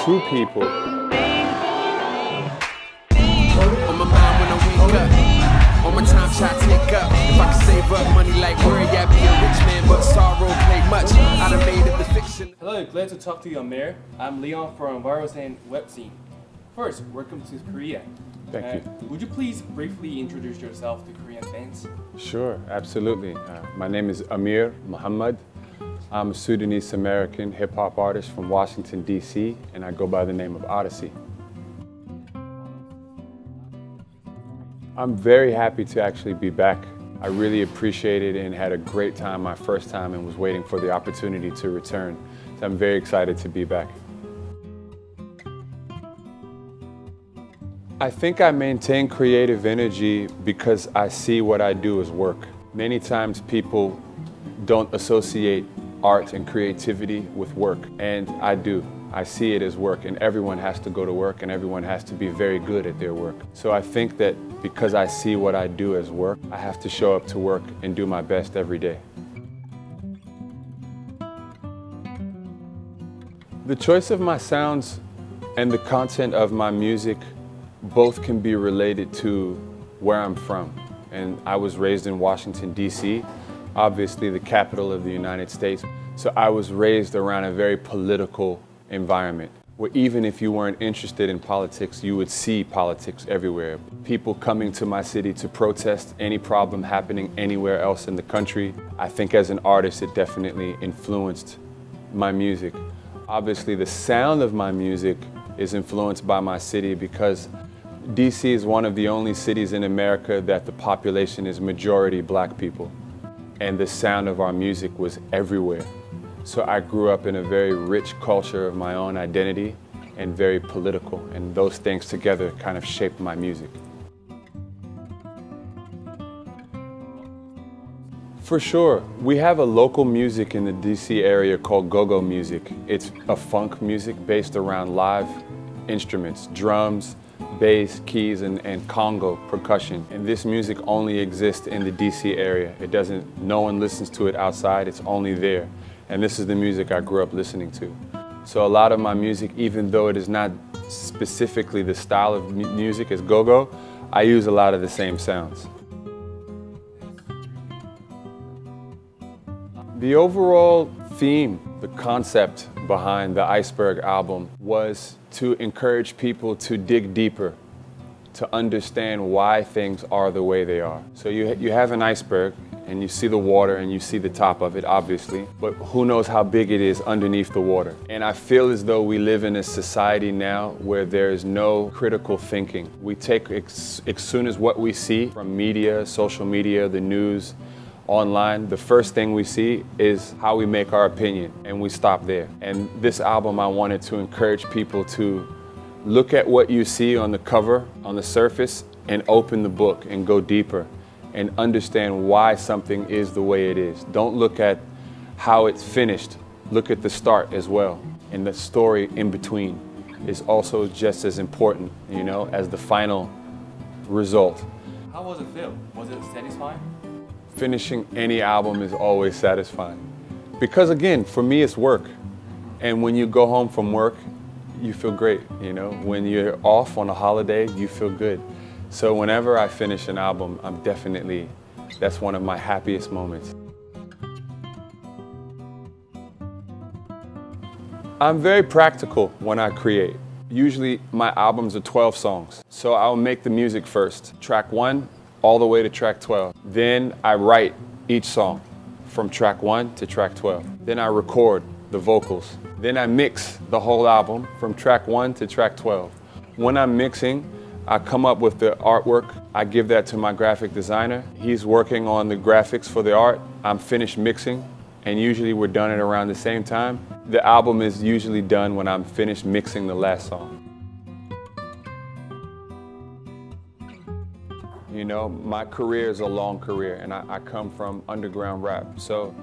two people. On my mind when I wake up, all my time try to take up. If I could save up money like worry, I'd be a rich man, but sorrow play much. I done made up the fiction. Hello, glad to talk to you, Amir. I'm Leon from Virus and Web Scene. First, welcome to Korea. Thank you. Would you please briefly introduce yourself to Korean fans? Sure, absolutely. My name is Amir Muhammad. I'm a Sudanese American hip-hop artist from Washington, D.C., and I go by the name of Oddisee. I'm very happy to actually be back. I really appreciated it and had a great time my first time and was waiting for the opportunity to return. So I'm very excited to be back. I think I maintain creative energy because I see what I do as work. Many times people don't associate art and creativity with work, and I do. I see it as work, and everyone has to go to work and everyone has to be very good at their work. So I think that because I see what I do as work, I have to show up to work and do my best every day. The choice of my sounds and the content of my music both can be related to where I'm from. And I was raised in Washington, D.C., obviously the capital of the United States. So I was raised around a very political environment, where even if you weren't interested in politics, you would see politics everywhere. People coming to my city to protest any problem happening anywhere else in the country. I think as an artist, it definitely influenced my music. Obviously, the sound of my music is influenced by my city because DC is one of the only cities in America that the population is majority black people. And the sound of our music was everywhere. So I grew up in a very rich culture of my own identity and very political, and those things together kind of shaped my music. For sure, we have a local music in the DC area called go-go music. It's a funk music based around live instruments, drums, bass, keys, and Congo percussion. And this music only exists in the DC area. No one listens to it outside, it's only there. And this is the music I grew up listening to. So a lot of my music, even though it is not specifically the style of music as go-go, I use a lot of the same sounds. The overall theme, the concept behind the Iceberg album was to encourage people to dig deeper, to understand why things are the way they are. So you have an iceberg and you see the water and you see the top of it, obviously, but who knows how big it is underneath the water. And I feel as though we live in a society now where there is no critical thinking. We take as soon as what we see from media, social media, the news, online, the first thing we see is how we make our opinion, and we stop there. And this album, I wanted to encourage people to look at what you see on the cover, on the surface, and open the book and go deeper and understand why something is the way it is. Don't look at how it's finished, look at the start as well. And the story in between is also just as important, you know, as the final result. How was it feel? Was it satisfying? Finishing any album is always satisfying. Because again, for me it's work. And when you go home from work, you feel great, you know? When you're off on a holiday, you feel good. So whenever I finish an album, that's one of my happiest moments. I'm very practical when I create. Usually my albums are 12 songs. So I'll make the music first, track 1 all the way to track 12. Then I write each song from track 1 to track 12. Then I record the vocals. Then I mix the whole album from track 1 to track 12. When I'm mixing, I come up with the artwork. I give that to my graphic designer. He's working on the graphics for the art. I'm finished mixing, and usually we're done at around the same time. The album is usually done when I'm finished mixing the last song. You know, my career is a long career, and I come from underground rap. So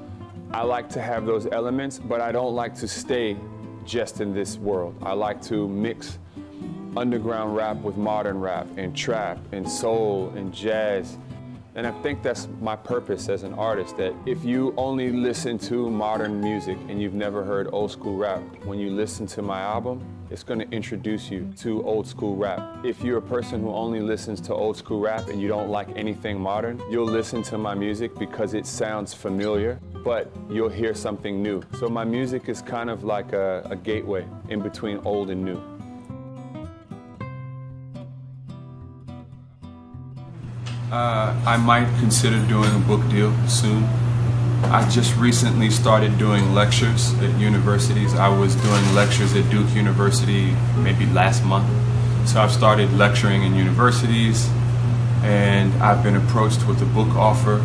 I like to have those elements, but I don't like to stay just in this world. I like to mix underground rap with modern rap and trap and soul and jazz And I think that's my purpose as an artist, that if you only listen to modern music and you've never heard old school rap, when you listen to my album, it's going to introduce you to old school rap. If you're a person who only listens to old school rap and you don't like anything modern, you'll listen to my music because it sounds familiar, but you'll hear something new. So my music is kind of like a gateway in between old and new. I might consider doing a book deal soon. I just recently started doing lectures at universities. I was doing lectures at Duke University maybe last month. So I've started lecturing in universities, and I've been approached with a book offer.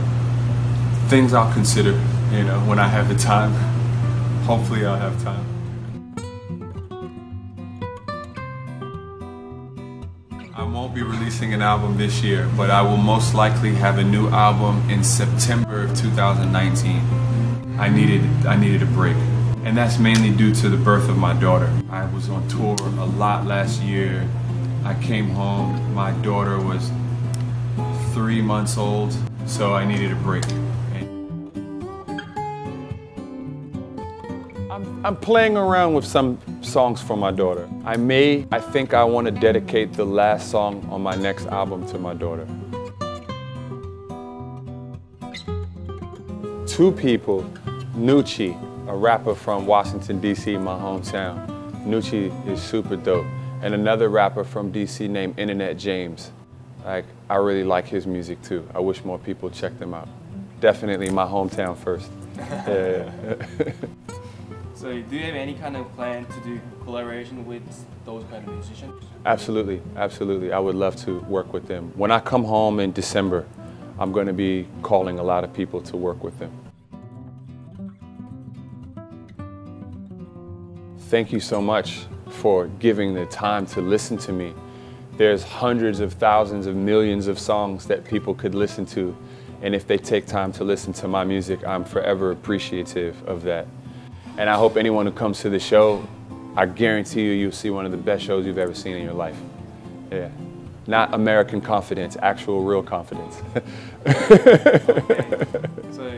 Things I'll consider, you know, when I have the time. Hopefully I'll have time. I won't be releasing an album this year, but I will most likely have a new album in September of 2019. I needed a break. And that's mainly due to the birth of my daughter. I was on tour a lot last year. I came home, my daughter was 3 months old, so I needed a break. I'm playing around with some songs for my daughter. I think I want to dedicate the last song on my next album to my daughter. 2 people, Nucci, a rapper from Washington, D.C., my hometown. Nucci is super dope. And another rapper from D.C. named Internet James. I really like his music too. I wish more people checked him out. Definitely my hometown first. Yeah. So do you have any kind of plan to do collaboration with those kind of musicians? Absolutely, absolutely. I would love to work with them. When I come home in December, I'm going to be calling a lot of people to work with them. Thank you so much for giving the time to listen to me. There's hundreds of thousands of millions of songs that people could listen to, and if they take time to listen to my music, I'm forever appreciative of that. And I hope anyone who comes to the show, I guarantee you'll see one of the best shows you've ever seen in your life. Yeah. Not American confidence, actual real confidence. Okay. So,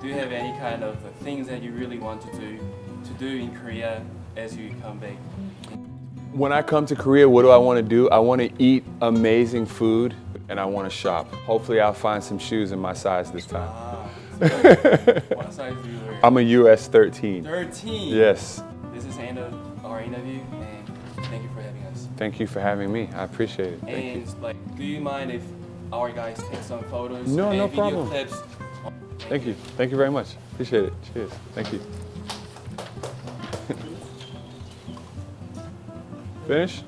do you have any kind of things that you really want to do in Korea as you come back? When I come to Korea, what do I want to do? I want to eat amazing food and I want to shop. Hopefully I'll find some shoes in my size this time. What size do you wear? I'm a US 13. 13? Yes. This is the end of our interview, and thank you for having us. Thank you for having me. I appreciate it. Thank you. Like, do you mind if our guys take some photos No, and no video problem. clips? Thank you. Thank you very much. Appreciate it. Cheers. Thank you. Finish?